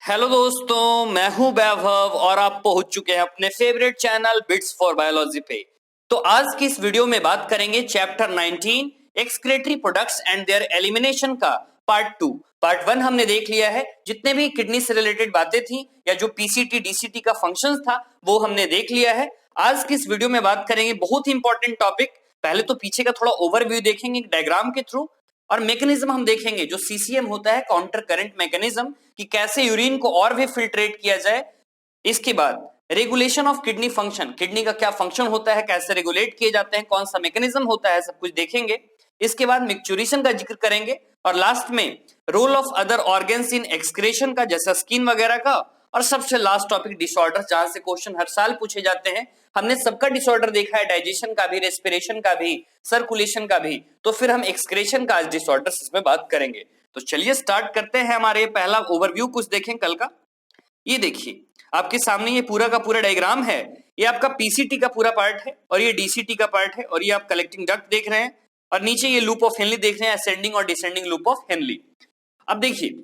Hello दोस्तों, मैं हूं वैभव और आप पहुंच चुके हैं अपने favourite channel bits for biology पे। तो आज की इस वीडियो में बात करेंगे chapter 19 excretory products and there elimination का पार्ट 2। पार्ट 1 हमने देख लिया है, जितने भी किडनी से रिलेटेड बातें थी या जो पीसीटी डीसीटी का फंक्शंस था वो हमने देख लिया है। आज की इस वीडियो में बात करेंगे बहुत ही इंपॉर्टेंट टॉपिक। पहले तो पीछे का थोड़ा ओवरव्यू देखेंगे डायग्राम के थ्रू, और मैकेनिज्म हम देखेंगे जो सीसीएम होता है, काउंटर करंट मैकेनिज्म, कि कैसे यूरिन को और भी फिल्ट्रेट किया जाए। इसके बाद regulation of kidney function, kidney का क्या फंक्शन होता है, कैसे रेगुलेट किए जाते हैं, कौन सा मैकेनिज्म होता है, सब कुछ देखेंगे। इसके बाद मिक्चुरेशन का जिक्र करेंगे और लास्ट में role of other organs in excretion का, जैसा स्किन वगैरह का। और सबसे लास्ट टॉपिक डिसऑर्डर, जहां से क्वेश्चन हर साल पूछे जाते हैं। हमने सबका डिसऑर्डर देखा है, डाइजेशन का भी, रेस्पिरेशन का भी, सर्कुलेशन का भी। तो फिर हम एक्सक्रेशन का आज डिसऑर्डर्स इसमें बात करेंगे। तो चलिए स्टार्ट करते हैं। हमारे पहला ओवरव्यू कुछ देखें कल का। ये देखिए आपके सामने ये पूरा का पूरा डायग्राम है। ये आपका पीसीटी का पूरा पार्ट है और ये डीसीटी का पार्ट है, और ये आप कलेक्टिंग डक्ट देख रहे हैं, और नीचे ये लूप ऑफ हेनली देख रहे हैं, असेंडिंग और डिसेंडिंग लूप ऑफ हेनली। अब देखिए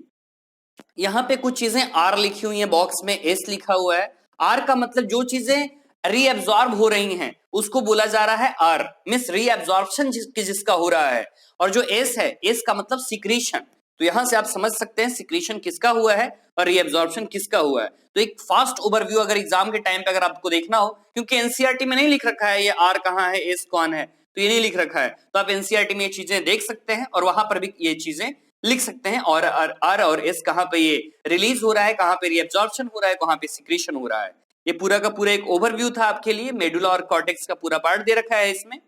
यहां पे कुछ चीजें आर लिखी हुई है, बॉक्स में एस लिखा हुआ है। आर का मतलब जो चीजें रीएब्सॉर्ब हो रही हैं उसको बोला जा रहा है आर, मींस रीएब्सॉर्प्शन जिसका हो रहा है। और जो एस है, एस का मतलब सिक्रीशन। तो यहां से आप समझ सकते हैं सिक्रीशन किसका हुआ है और रीएब्सॉर्प्शन किसका हुआ है। तो एक फास्ट ओवरव्यू अगर एग्जाम के टाइम पे अगर आपको देखना हो, क्योंकि एनसीईआरटी में नहीं लिख रखा है ये आर कहां है, एस कौन है, तो ये नहीं लिख रखा है, तो आप एनसीईआरटी में ये चीजें देख सकते हैं और वहां पर भी ये चीजें लिख सकते हैं। और आर और एस कहां पे ये रिलीज हो रहा है, कहां पे रीएब्सॉर्प्शन हो रहा है, कहां पे सिक्रीशन हो रहा है। ये पूरा का पूरा एक ओवरव्यू था आपके लिए। मेडुला और कॉर्टेक्स का पूरा पार्ट दे रखा है इसमें।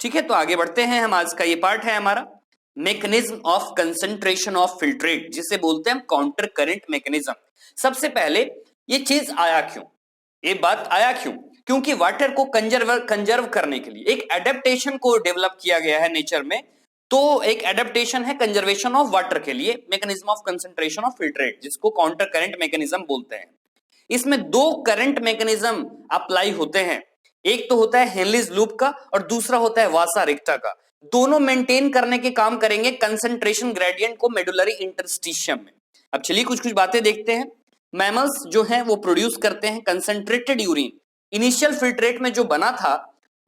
ठीक है, तो आगे बढ़ते हैं हम। आज का ये पार्ट है हमारा mechanism of concentration of filtrate, जिसे बोलते हैं काउंटर करंट मैकेनिज्म। सबसे पहले ये चीज आया क्यों, ये बात आया क्यों? क्योंकि वाटर को कंजर्व करने के लिए एक एडेप्टेशन को डेवलप किया गया है नेचर में। तो एक एडेप्टेशन है कंजर्वेशन ऑफ वाटर के लिए, mechanism of concentration of filtrate, जिसको काउंटर करंट मैकेनिज्म बोलते हैं। इसमें दो करंट मैकेनिज्म अप्लाई होते हैं, एक तो होता है हेनलीज लूप का और दूसरा होता है वासा रिक्टा का। दोनों मेंटेन करने के काम करेंगे कंसंट्रेशन ग्रेडियंट को मेडुलरी इंटरस्टिशियम में। अब चलिए कुछ कुछ बातें देखते हैं। मैमल्स जो हैं वो प्रोड्यूस करते हैं कंसंट्रेटेड यूरिन। इनिशियल फिल्ट्रेट में जो बना था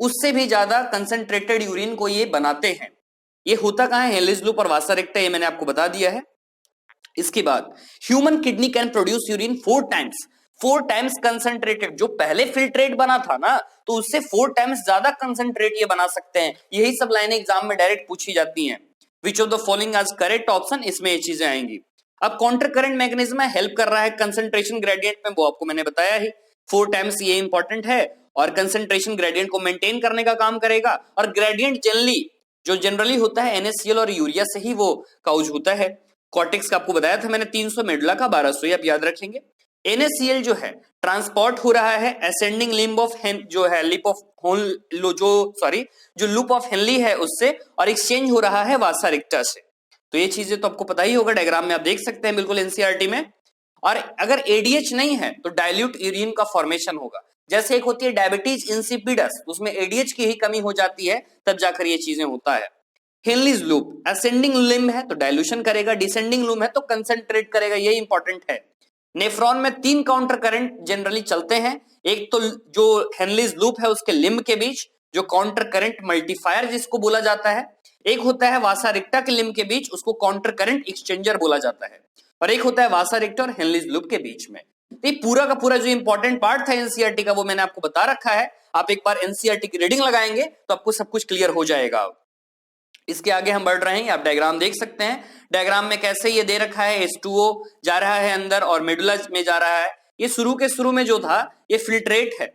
उससे भी ज्यादा कंसंट्रेटेड यूरिन को ये बनाते हैं। ये होता कहां है? हेनलीज लूप और वासा रिक्टा, ये मैंने आपको बता दिया है। इसके बाद human kidney can produce urine 4 times concentrated. जो पहले फिल्ट्रेट बना था ना, तो उससे 4 टाइम्स ज्यादा कंसंट्रेट ये बना सकते हैं। यही सब लाइनें एग्जाम में डायरेक्ट पूछी जाती हैं। Which of the following is correct option, इसमें ये चीजें आएंगी। अब काउंटर करंट मैकेनिज्म में हेल्प कर रहा है कंसंट्रेशन ग्रेडियंट में, वो आपको मैंने बताया ही। 4 टाइम्स ये इंपॉर्टेंट है और कंसंट्रेशन ग्रेडियंट को मेंटेन करने का काम करेगा। और ग्रेडियंट जनरली होता है NaCl और यूरिया से ही वो काउज होता है। कॉर्टेक्स का आपको बताया था मैंने 300, मेडुला का 1200, आप याद रखेंगे। NaCl जो है ट्रांसपोर्ट हो रहा है असेंडिंग लिम्ब ऑफ जो लूप ऑफ हेनली है उससे, और एक्सचेंज हो रहा है वासा रिक्टा से। तो ये चीजें तो आपको पता ही होगा, डायग्राम में आप देख सकते हैं बिल्कुल एनसीईआरटी में। और अगर एडीएच नहीं है तो डाइल्यूट यूरिन का फॉर्मेशन होगा। जैसे एक होती है डायबिटीज इंसिपिडस, उसमें एडीएच की ही कमी हो जाती है, तब जाकर ये चीजें होता है। हेनलीज लूप असेंडिंग लिम्ब है तो डाइल्यूशन करेगा, डिसेंडिंग लूप है तो कंसंट्रेट करेगा, ये इंपॉर्टेंट है। नेफ्रॉन में 3 काउंटर करंट जनरली चलते हैं। एक तो जो हेनलीज लूप है उसके लिम्ब के बीच, जो काउंटर करंट मल्टीफायर जिसको बोला जाता है। एक होता है वासा रिक्टा के लिम्ब के बीच, उसको काउंटर करंट एक्सचेंजर बोला जाता है। और एक होता है वासा रिक्टा और हेनलीज लूप के बीच में। तो ये पूरा का पूरा जो इंपॉर्टेंट पार्ट था एनसीईआरटी का, वो मैंने आपको बता रखा है। आप एक बार एनसीईआरटी की रीडिंग लगाएंगे तो आपको सब कुछ क्लियर हो जाएगा। इसके आगे हम बढ़ रहे हैं, आप डायग्राम देख सकते हैं। डायग्राम में कैसे ये दे रखा है, H2O जा रहा है अंदर और मेडुला में जा रहा है। ये शुरू में जो था ये फिल्ट्रेट है,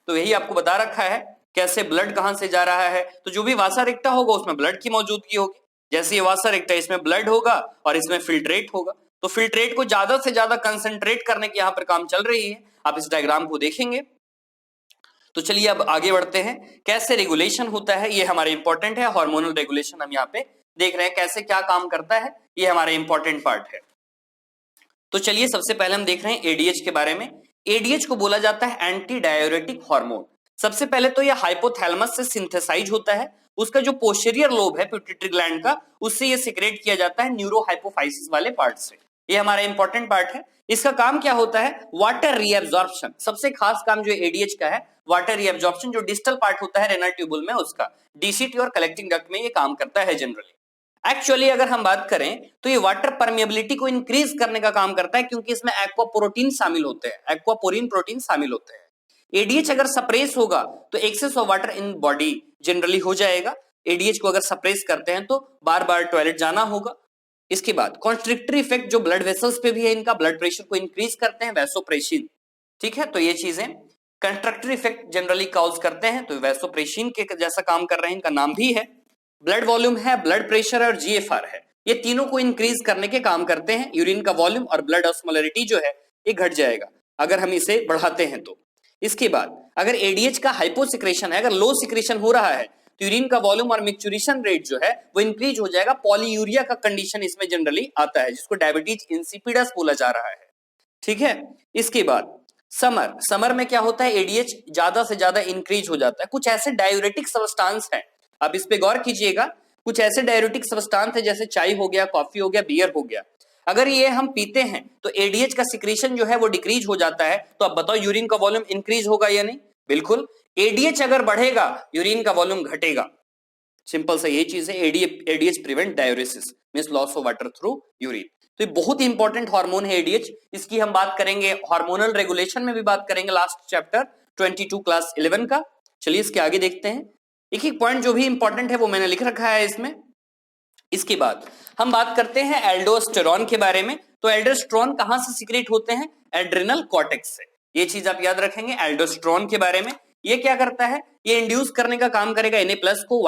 तो यही आपको बता रखा है कैसे ब्लड कहां से जा रहा है। तो जो भी वासा रिक्टा होगा उसमें ब्लड की मौजूदगी होगी। जैसे ये वासा रिक्टा, इसमें ब्लड होगा और इसमें फिल्ट्रेट होगा। तो फिल्ट्रेट को ज्यादा से ज्यादा कंसंट्रेट करने की यहाँ पर काम चल रही है। आप इस डायग्राम को देखेंगे तो चलिए अब आगे बढ़ते हैं। कैसे रेगुलेशन होता है ये हमारे इंपॉर्टेंट है। हार्मोनल रेगुलेशन हम यहाँ पे देख रहे हैं, कैसे क्या काम करता है, ये हमारा इंपॉर्टेंट पार्ट है। तो चलिए सबसे पहले हम देख रहे हैं एडीएच के बारे में। एडीएच को बोला जाता है एंटी डाययूरेटिक हार्मोन। सबसे पहले तो ये हाइपोथैलेमस से सिंथेसाइज होता है। उसका जो पोस्टीरियर लोब है पिट्यूटरी ग्लैंड का, उससे ये सिक्रेट किया जाता है न्यूरोहाइपोफाइसिस वाले पार्ट से। ये हमारा इंपॉर्टेंट पार्ट है। इसका काम क्या होता है? Water reabsorption. सबसे खास काम जो एडीएच का है, वाटर रीअब्जॉर्प्शन, जो डिस्टल पार्ट होता है रेनल ट्यूबुल में उसका, डीसीटी और कलेक्टिंग डक्ट में ये काम करता है जनरली। एक्चुअली अगर हम बात करें तो ये वाटर परमिएबिलिटी को इंक्रीज करने का काम करता है, क्योंकि इसमें एक्वापोरोटीन शामिल होते हैं, एक्वापोरिन प्रोटीन शामिल होते हैं। एडीएच अगर सप्रेस होगा तो excess of water in body generally हो जाएगा। एडीएच को अगर सप्रेस करते हैं तो बार बार टॉयलेट जाना होगा। इसके बाद कॉन्स्ट्रिक्टरी इफेक्ट जो ब्लड वेसल्स पे भी है, इनका ब्लड प्रेशर को इंक्रीज करते हैं, वैसोप्रेसिन। ठीक है, तो ये चीजें कंस्ट्रक्टरी इफेक्ट जनरली कॉज करते हैं, तो वैसोप्रेसिन के जैसा काम कर रहे हैं, इनका नाम भी है। ब्लड वॉल्यूम है, ब्लड प्रेशर और जीएफआर है, ये तीनों को इंक्रीज करने के काम करते हैं। यूरिन का वॉल्यूम और ब्लड ऑस्मोलरिटी जो है ये घट जाएगा अगर हम इसे बढ़ाते हैं तो। इसके बाद अगर एडीएच का हाइपोसिक्रेशन है, अगर लो सिक्रेशन हो रहा है, तो यूरिन का वॉल्यूम और मिक्चुरेशन रेट जो है वो इंक्रीज हो जाएगा। पॉलीयूरिया का कंडीशन इसमें जनरली आता है, जिसको डायबिटीज इंसिपिडस बोला जा रहा है। ठीक है, इसके बाद समर में क्या होता है? एडीएच ज्यादा से ज्यादा इंक्रीज हो जाता है। कुछ ऐसे डायूरेटिक सब्सटेंस है, आप इस पे गौर कीजिएगा, कुछ ऐसे डायूरेटिक सब्सटेंस है जैसे चाय हो गया, कॉफी हो गया, बियर हो गया, अगर ये हम पीते हैं तो एडीएच का सिक्रेशन जो है वो डिक्रीज हो जाता है। तो अब बताओ यूरिन का वॉल्यूम इंक्रीज होगा या नहीं? बिल्कुल। एडीएच अगर बढ़ेगा यूरिन का वॉल्यूम घटेगा, सिंपल सा ये चीज है। ADH prevent diuresis means loss of water through urine. तो ये बहुत ही इंपॉर्टेंट हार्मोन है एडीएच। इसकी हम बात करेंगे हार्मोनल रेगुलेशन में भी बात करेंगे, लास्ट चैप्टर 22 क्लास 11 का। चलिए इसके आगे देखते हैं। एक एक पॉइंट जो भी इंपॉर्टेंट है वो मैंने लिख रखा है इसमें। इसके बाद हम बात करते हैं एल्डोस्टेरॉन के बारे में। तो एल्डोस्टेरॉन कहां से सिक्रेट होते हैं? एड्रिनल कॉर्टेक्स से। ये चीज आप याद रखेंगे एल्डोस्टेरॉन के बारे में। ये क्या करता है? ये इंड्यूस करने का काम करेगा Na+ को,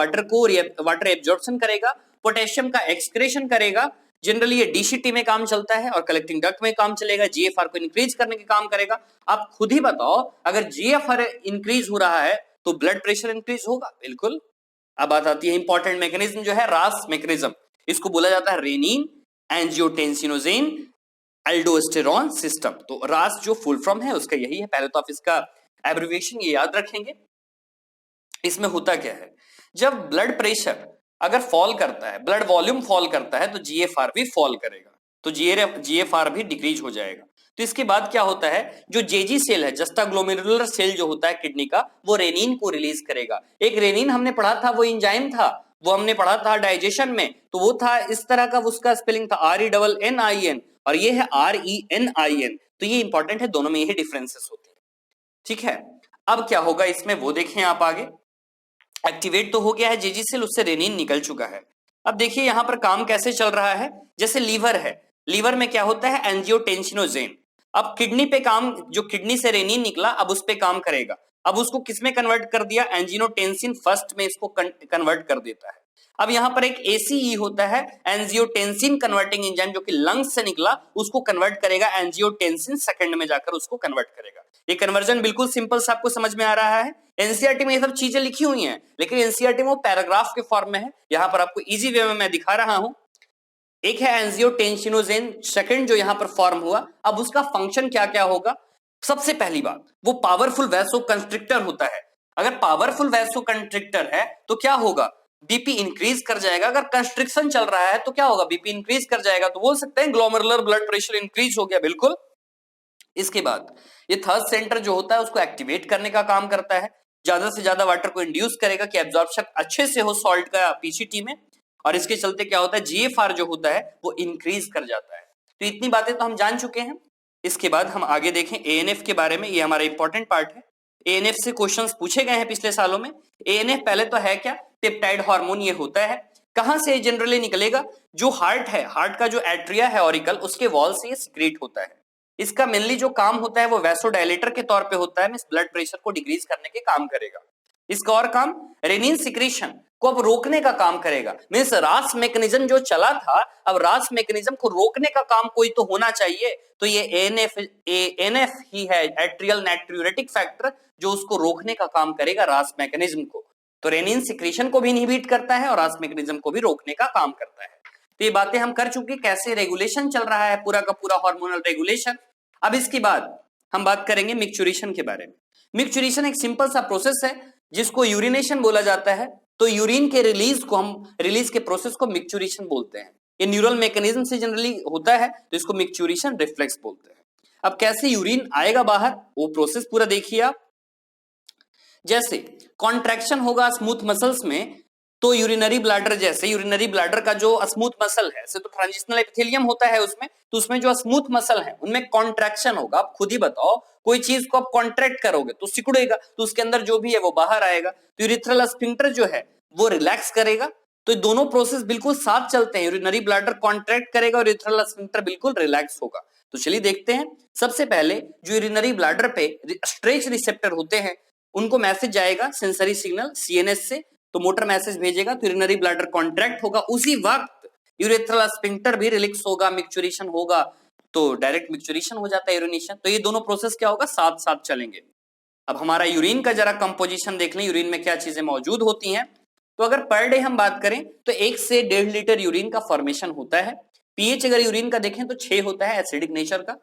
वाटर एब्जॉर्प्शन करेगा, पोटेशियम का एक्सक्रेशन करेगा। जनरली ये डीसीटी में काम चलता है और कलेक्टिंग डक्ट में काम चलेगा। जीएफआर को इंक्रीज करने का काम करेगा। आप खुद ही बताओ, अगर जीएफआर इंक्रीज हो रहा है तो ब्लड प्रेशर इंक्रीज होगा। बिल्कुल। अब बात आती है इंपॉर्टेंट मैकेनिज्म जो है रास मैकेनिज्म। इसको बोला जाता है रेनिन एंजियोटेंसिनोजेन एल्डोस्टेरॉन सिस्टम। तो रास जो फुल फॉर्म है उसका यही है। पहले तो आप इसका एब्रिविएशन ये याद रखेंगे। इसमें होता क्या है, जब ब्लड प्रेशर अगर फॉल करता है, ब्लड वॉल्यूम फॉल करता है, तो जीएफआर भी फॉल करेगा, तो जीएफआर भी डिक्रीज हो जाएगा। तो इसके बाद क्या होता है, जो जेजी सेल है, जस्टाग्लोमेरुलर सेल जो होता है किडनी का, वो रेनिन को रिलीज करेगा। एक रेनिन हमने पढ़ा था, वो एंजाइम था, वो हमने पढ़ा था डाइजेशन में, तो वो था इस तरह का, उसका स्पेलिंग था RENNIN और ये है RENIN। तो ये इंपॉर्टेंट है, दोनों में यही डिफरेंसेस होते हैं। ठीक है, अब क्या होगा इसमें वो देखें आप आगे। एक्टिवेट तो हो गया है जेजी सेल, उससे रेनिन निकल चुका है। अब देखिए यहां पर काम कैसे चल रहा है। जैसे लीवर है, लीवर में क्या होता है? एंजियोटेंसिनोजेन। अब किडनी पे काम, जो किडनी से रेनिन निकला अब उस पे काम करेगा। अब उसको किस में कन्वर्ट कर दिया? एंजियोटेंसिन फर्स्ट में इसको कन्वर्ट कर देता है। अब यहां पर एक ACE होता है, एंजियोटेंसिन कन्वर्टिंग एंजाइम, जो कि लंग्स से निकला उसको कन्वर्ट करेगा, एंजियोटेंसिन सेकंड में जाकर उसको कन्वर्ट करेगा। ये कन्वर्जन बिल्कुल सिंपल सा आपको समझ में आ रहा है। एनसीईआरटी में ये सब चीजें लिखी हुई हैं, लेकिन एनसीईआरटी में वो पैराग्राफ के फॉर्म में है। यहां पर आपको इजी वे में मैं दिखा रहा हूं। एक है एंजियोटेंसिनोजेन सेकंड जो यहां पर फॉर्म हुआ। अब उसका फंक्शन क्या क्या होगा? सबसे पहली बात, वो पावरफुल वैसो कंस्ट्रिक्टर होता है। अगर पावरफुल वैसो कंस्ट्रिक्टर है तो क्या होगा? बीपी इंक्रीज कर जाएगा। अगर कंस्ट्रिक्शन चल रहा है तो क्या होगा? बीपी इंक्रीज कर जाएगा। तो बोल सकते हैं ग्लोमेरुलर ब्लड प्रेशर इंक्रीज हो गया। बिल्कुल। इसके बाद ये थर्ड सेंटर जो होता है उसको एक्टिवेट करने का काम करता है, ज्यादा से ज्यादा वाटर को इंड्यूस करेगा कि एब्जॉर्प्शन अच्छे से हो सॉल्ट का पीसीटी में, और इसके चलते क्या होता है? जीएफआर जो होता है वो इंक्रीज कर जाता है। तो इतनी बातें तो हम जान चुके हैं। इसके बाद हम आगे देखें एएनएफ के बारे में। ये हमारा इंपॉर्टेंट पार्ट है। एएनएफ से क्वेश्चंस पूछे गए हैं पिछले सालों में। एएनएफ पहले तो है क्या? पेप्टाइड हार्मोन ये होता है। कहां से जनरली निकलेगा? जो हार्ट है, हार्ट का जो एट्रिया है ऑरिकल, उसके वॉल से ये सीक्रेट होता है। इसका मेनली जो काम होता है वो वैसोडायलेटर के तौर पे होता है, मींस ब्लड प्रेशर को डिक्रीज करने के काम करेगा। इसका और काम रेनिन सिक्रेशन को अब रोकने का काम करेगा। मींस रास मैकेनिज्म जो चला था, अब रास मैकेनिज्म को रोकने का काम कोई तो होना चाहिए। तो ये एएनएफ ही है, एट्रियल नाइट्रियूरेटिक फैक्टर, जो उसको रोकने का काम करेगा रास मैकेनिज्म को। तो रेनिन सिक्रेशन को भी इनहिबिट करता है और रास मैकेनिज्म को भी रोकने का काम करता है। तो ये बातें हम कर चुके, कैसे रेगुलेशन चल रहा है पूरा का पूरा हार्मोनल रेगुलेशन। अब इसके बाद हम बात करेंगे मिक्चुरेशन के बारे में। मिक्चुरेशन एक सिंपल सा प्रोसेस है जिसको यूरिनेशन बोला जाता है। तो यूरिन के रिलीज को हम, रिलीज के प्रोसेस को मिक्चुरेशन बोलते हैं। ये न्यूरल मैकेनिज्म से जनरली होता है, तो इसको मिक्चुरेशन रिफ्लेक्स बोलते हैं। अब कैसे यूरिन आएगा बाहर, वो प्रोसेस पूरा देखिए आप। जैसे कॉन्ट्रैक्शन होगा स्मूथ मसल्स में, तो यूरिनरी ब्लैडर, जैसे यूरिनरी ब्लैडर का जो स्मूथ मसल है, तो ट्रांजिशनल एपिथेलियम होता है उसमें, तो उसमें जो स्मूथ मसल है उनमें कॉन्ट्रैक्शन होगा। आप खुद ही बताओ, कोई चीज को आप कॉन्ट्रैक्ट करोगे तो सिकुड़ेगा, तो उसके अंदर जो भी है वो बाहर आएगा। तो यूरिथ्रल स्फिंक्टर जो है वो रिलैक्स करेगा। तो दोनों प्रोसेस बिल्कुल साथ चलते हैं, यूरिनरी ब्लैडर कॉन्ट्रैक्ट करेगा और यूरिथ्रल स्फिंक्टर बिल्कुल रिलैक्स होगा। तो चलिए देखते हैं। सबसे पहले जो यूरिनरी ब्लैडर पे स्ट्रेच रिसेप्टर होते हैं, उनको मैसेज जाएगा सेंसरी सिग्नल सीएनएस से, तो मोटर मैसेज भेजेगा, तो यूरिनरी ब्लैडर कॉन्ट्रैक्ट होगा, उसी वक्त यूरेथ्रल स्फिंक्टर भी रिलैक्स होगा, मिक्चुरेशन होगा, तो डायरेक्ट मिक्चुरेशन हो जाता है, यूरिनेशन। तो ये दोनों प्रोसेस क्या होगा, साथ साथ चलेंगे। अब हमारा यूरिन का जरा कंपोजिशन देख लें, यूरिन में क्या चीजें मौजूद होती हैं। तो अगर पर डे हम बात करें तो 1 से 1.5 लीटर यूरिन का फॉर्मेशन होता है। पीएच अगर यूरिन का देखें तो 6 होता है, एसिडिक नेचर का।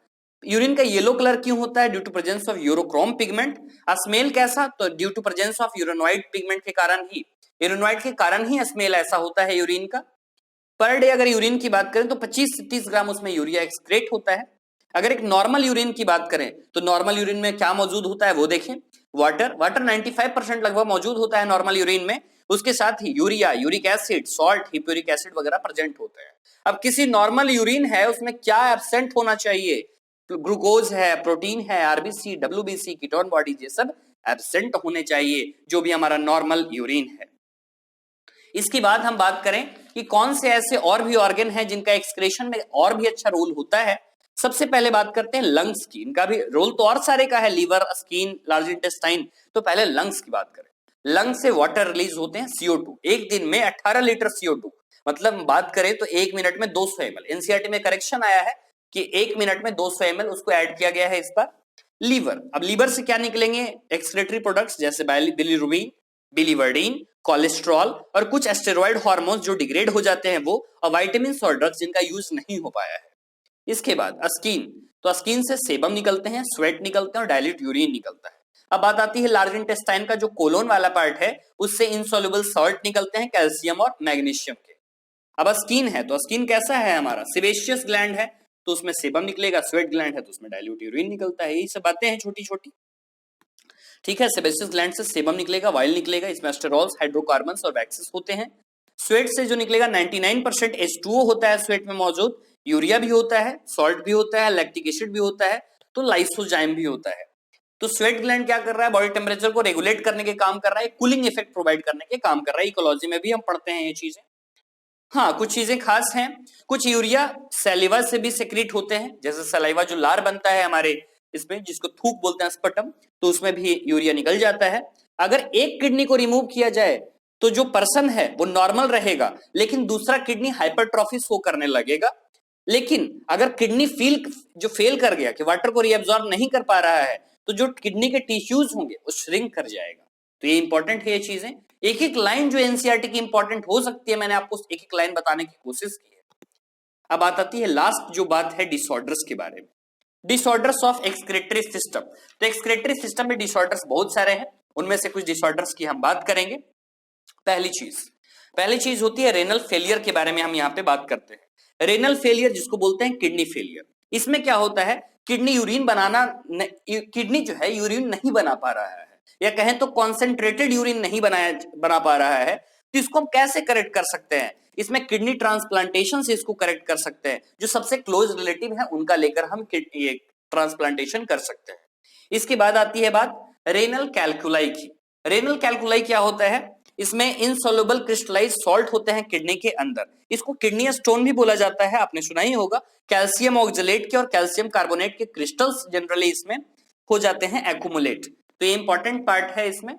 यूरिन का येलो कलर क्यों होता है, due to presence of urochrome pigment. Smell कैसा, तो due to presence of urinoid pigment के कारण ही, यूरेनॉइड के कारण ही स्मेल ऐसा होता है यूरिन का। पर डे अगर यूरिन की बात करें तो 25 से 30 ग्राम उसमें यूरिया एक्सक्रेट होता है। अगर एक नॉर्मल यूरिन की बात करें तो नॉर्मल यूरिन में क्या मौजूद होता है वो देखें। वाटर 95% लगभग मौजूद होता है नॉर्मल यूरिन में। उसके साथ ही urea, uric acid, salt, hippuric acid वगैरह प्रेजेंट होते हैं। अब किसी नॉर्मल यूरिन है उसमें क्या एब्सेंट होना चाहिए, तो ग्लूकोज है, प्रोटीन है, आरबीसी, डब्ल्यूबीसी, कीटोन बॉडीज, ये सब एब्सेंट होने चाहिए जो भी हमारा नॉर्मल यूरिन है। इसके बाद हम बात करें कि कौन से ऐसे और भी ऑर्गन हैं जिनका एक्सक्रेशन में और भी अच्छा रोल होता है। सबसे पहले बात करते हैं लंग्स की। इनका भी रोल तो और सारे का है, लीवर, स्किन, लार्ज इंटेस्टाइन। तो पहले लंग्स की बात करें। लंग्स से वाटर रिलीज होते हैं, CO2। एक दिन में 18 लीटर CO2, मतलब बात करें तो 1 मिनट में 200 ml। एनसीईआरटी में करेक्शन आया है कि 1 मिनट में 200 ml उसको ऐड किया गया है इस पर। लीवर, अब लीवर से क्या निकलेंगे, एक्सक्रेटरी प्रोडक्ट्स जैसे बिलिरुबिन, बिलीवर्डिन, कोलेस्ट्रॉल और कुछ एस्टेरॉइड हार्मोन्स जो डिग्रेड हो जाते हैं वो, और विटामिन्स और ड्रग्स जिनका यूज नहीं हो पाया है। इसके बाद स्किन, तो स्किन से सेबम निकलते हैं, स्वेट निकलते हैं और डायल्यूट यूरिन निकलता है। अब बात आती है लार्ज इंटेस्टाइन का जो कोलोन वाला पार्ट है, उससे इनसॉल्युबल सॉल्ट निकलते हैं, कैल्शियम और मैग्नीशियम के। अब स्किन है तो स्किन कैसा है हमारा, सेबेशियस ग्लैंड है तो उसमें सेबम निकलेगा, स्वेट ग्लैंड है तो उसमें डायल्यूट यूरिन निकलता है। यही सब बातें हैं छोटी छोटी, ठीक है। सेबेशियस ग्लैंड से सेबम निकलेगा, वाइल निकलेगा, इसमें एस्टेरॉल्स, हाइड्रोकार्बन्स और वैक्सेस होते हैं। स्वेट से जो निकलेगा 99% H2O होता है स्वेट में मौजूद, यूरिया भी होता है, सॉल्ट भी होता है, लैक्टिक एसिड भी होता है, तो लाइसोजाइम भी होता है। तो स्वेट ग्लैंड क्या कर रहा है, बॉडी टेम्परेचर को रेगुलेट करने के काम कर रहा है, कूलिंग इफेक्ट प्रोवाइड करने के काम कर रहा है। इकोलॉजी में भी हम पढ़ते हैं ये चीजें। हाँ, कुछ चीजें खास हैं। कुछ यूरिया सैलिवा से भी सेक्रेट होते हैं, जैसे सलाइवा जो लार बनता है हमारे इसमें, जिसको थूक बोलते हैं, स्पटम, तो उसमें भी यूरिया निकल जाता है। अगर एक किडनी को रिमूव किया जाए तो जो पर्सन है वो नॉर्मल रहेगा, लेकिन दूसरा किडनी हाइपरट्रॉफी शो करने लगेगा। लेकिन अगर किडनी फेल कर गया कि वाटर को रीअब्सॉर्ब नहीं कर पा रहा है, तो जो किडनी के टिश्यूज होंगे वो श्रिंक कर जाएगा। तो ये इंपॉर्टेंट है ये चीजें। एक एक लाइन जो एनसीईआरटी की इंपॉर्टेंट हो सकती है, मैंने आपको एक एक लाइन बताने की कोशिश की है। अब बात आती है लास्ट जो बात है डिसऑर्डर्स के बारे में, डिसऑर्डर्स ऑफ एक्सक्रेटरी सिस्टम। तो एक्सक्रेटरी सिस्टम में डिसऑर्डर्स बहुत सारे हैं, उनमें से कुछ डिसऑर्डर्स की हम बात करेंगे। पहली चीज होती है रेनल फेलियर के बारे में हम यहाँ पे बात करते हैं। रेनल फेलियर जिसको बोलते हैं किडनी फेलियर। इसमें क्या होता है, किडनी जो है यूरिन नहीं बना पा रहा है, या कहें तो कॉन्सेंट्रेटेड यूरिन नहीं बना पा रहा है। तो इसको हम कैसे करेक्ट कर सकते हैं, इसमें किडनी ट्रांसप्लांटेशन से इसको करेक्ट कर सकते हैं। जो सबसे क्लोज रिलेटिव है उनका लेकर हम ये ट्रांसप्लांटेशन कर सकते हैं। इसके बाद आती है बात रेनल कैल्कुलाई की। रेनल कैल्कुलाई क्या होता है, इसमें इनसॉल्युबल क्रिस्टलाइज सॉल्ट होते हैं किडनी के अंदर, इसको किडनी स्टोन भी बोला जाता है, आपने सुना ही होगा। कैल्शियम ऑक्जेलेट के और कैल्शियम कार्बोनेट के क्रिस्टल्स जनरली इसमें हो जाते हैं एक्यूमुलेट। तो ये इंपॉर्टेंट पार्ट है, इसमें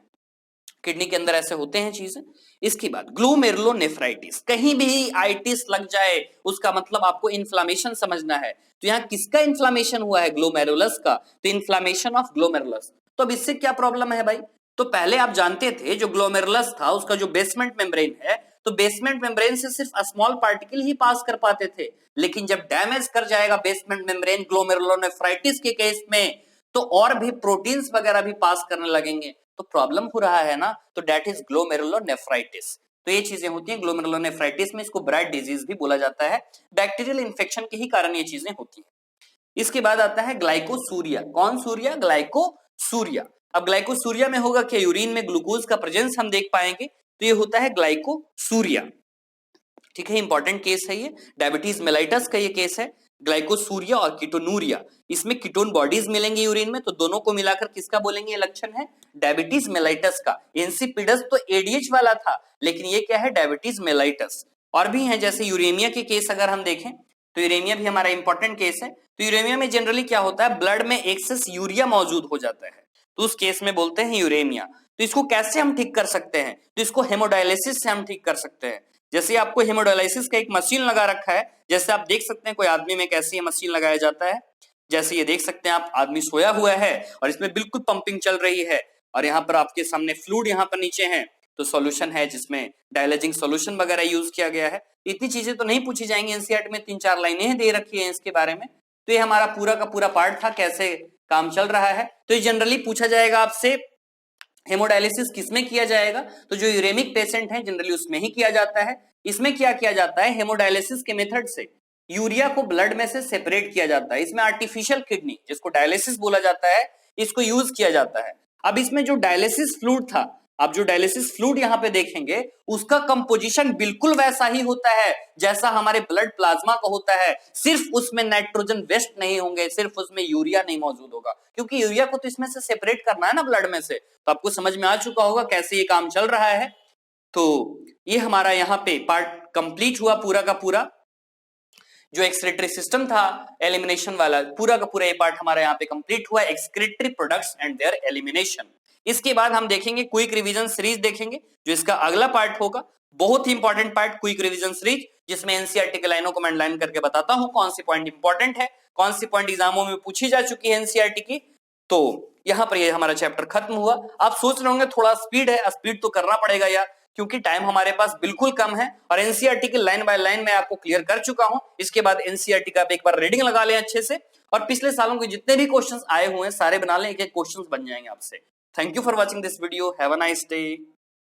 किडनी के अंदर ऐसे होते हैं चीजें। इसके बाद ग्लोमेरुलोनेफ्राइटिस, कहीं भी आइटिस लग जाए उसका मतलब आपको इन्फ्लामेशन समझना है। तो यहाँ किसका इन्फ्लामेशन हुआ है, ग्लोमेरुलस का, तो इन्फ्लामेशन ऑफ ग्लोमेरुलस। तो अब इससे क्या प्रॉब्लम है भाई, तो पहले आप जानते थे जो ग्लोमेरुलस था उसका जो बेसमेंट मेम्ब्रेन है, तो बेसमेंट मेम्ब्रेन से सिर्फ स्मॉल पार्टिकल ही पास कर पाते थे। लेकिन जब डैमेज कर जाएगा बेसमेंट मेम्ब्रेन ग्लोमेरुलोनेफ्राइटिस के केस में, तो और भी प्रोटीन्स वगैरह भी पास करने लगेंगे, तो प्रॉब्लम हो रहा है ना, तो दैट इज ग्लोमेरुलोनेफ्राइटिस। तो ये चीजें होती हैं ग्लोमेरुलोनेफ्राइटिस में, इसको ब्राइट डिजीज भी बोला जाता है, बैक्टीरियल इन्फेक्शन के ही कारण ये चीजें होती है। इसके बाद आता है ग्लाइकोसूरिया। कौन सूरिया? ग्लाइकोसूरिया। अब ग्लाइकोसूरिया में होगा कि यूरिन में ग्लूकोज का प्रेजेंस हम देख पाएंगे, तो ये होता है ग्लाइकोसूरिया। ठीक है, इंपॉर्टेंट केस है ये, डायबिटीज मेलाइटस का ये केस है, ग्लाइकोसूरिया और कीटोनूरिया। इसमें कीटोन बॉडीज मिलेंगे यूरिन में, तो दोनों को मिलाकर किसका बोलेंगे ये लक्षण है? डायबिटीज मेलाइटस का। इंसिपिडस तो एडीएच वाला था, लेकिन ये क्या है? Diabetes mellitus. और भी है, जैसे यूरेमिया के केस अगर हम देखें तो यूरेमिया भी हमारा इंपॉर्टेंट केस है। तो यूरेमिया में जनरली क्या होता है? ब्लड में एक्सेस यूरिया मौजूद हो जाता है, तो उस केस में बोलते हैं यूरेमिया। तो इसको कैसे हम ठीक कर सकते हैं? तो इसको हेमोडायलिसिस से हम ठीक कर सकते हैं। जैसे आपको हेमोडायलिसिस का एक मशीन लगा रखा है, जैसे आप देख सकते हैं कोई आदमी में कैसे ये मशीन लगाया जाता है। जैसे ये देख सकते हैं आप, आदमी सोया हुआ है और इसमें बिल्कुल पंपिंग चल रही है, और यहाँ पर आपके सामने फ्लूइड यहाँ पर नीचे है, तो सॉल्यूशन है जिसमें डायलाइजिंग सॉल्यूशन वगैरह यूज किया गया है। इतनी चीजें तो नहीं पूछी जाएंगी, एनसीईआरटी में 3-4 लाइनें दे रखी है इसके बारे में। तो ये हमारा पूरा का पूरा पार्ट था, कैसे काम चल रहा है। तो ये जनरली पूछा जाएगा आपसे, हेमोडायलिसिस किसमें किया जाएगा? तो जो यूरेमिक पेशेंट है जनरली उसमें ही किया जाता है। इसमें क्या किया जाता है? हेमोडायलिसिस के मेथड से यूरिया को ब्लड में से सेपरेट किया जाता है। इसमें आर्टिफिशियल किडनी, जिसको डायलिसिस बोला जाता है, इसको यूज किया जाता है। अब इसमें जो डायलिसिस फ्लूइड था, आप जो डायलिसिस फ्लूइड यहाँ पे देखेंगे, उसका कंपोजिशन बिल्कुल वैसा ही होता है जैसा हमारे ब्लड प्लाज्मा का होता है, सिर्फ उसमें नाइट्रोजन वेस्ट नहीं होंगे, सिर्फ उसमें यूरिया नहीं मौजूद होगा, क्योंकि यूरिया को तो इसमें से सेपरेट करना है ना ब्लड में से। तो आपको समझ में आ चुका होगा कैसे ये काम चल रहा है। तो ये हमारा यहाँ पे पार्ट कंप्लीट हुआ पूरा का पूरा। जो एक्सक्रीटरी सिस्टम था एलिमिनेशन वाला, पूरा का पूरा ये पार्ट हमारा यहाँ पे कंप्लीट हुआ, excretory products and there elimination. इसके बाद हम देखेंगे क्विक रिवीजन सीरीज देखेंगे, जो इसका अगला पार्ट होगा। बहुत ही important part quick revision series, जिसमें एनसीईआरटी के लाइनों को मैं लाइन करके बताता हूं कौन सी पॉइंट इंपॉर्टेंट है, कौन सी पॉइंट एग्जामों में पूछी जा चुकी है एनसीईआरटी की। तो यहाँ पर ये हमारा चैप्टर खत्म हुआ। आप सोच रहे होंगे थोड़ा स्पीड है, स्पीड तो करना पड़ेगा यार, क्योंकि टाइम हमारे पास बिल्कुल कम है, और एनसीईआरटी की लाइन बाय लाइन मैं आपको क्लियर कर चुका हूं। इसके बाद एनसीईआरटी का आप एक बार रीडिंग लगा लें अच्छे से, और पिछले सालों के जितने भी क्वेश्चंस आए हुए हैं सारे बना लें, एक एक क्वेश्चंस बन जाएंगे आपसे। Thank you for watching this video, have a nice day.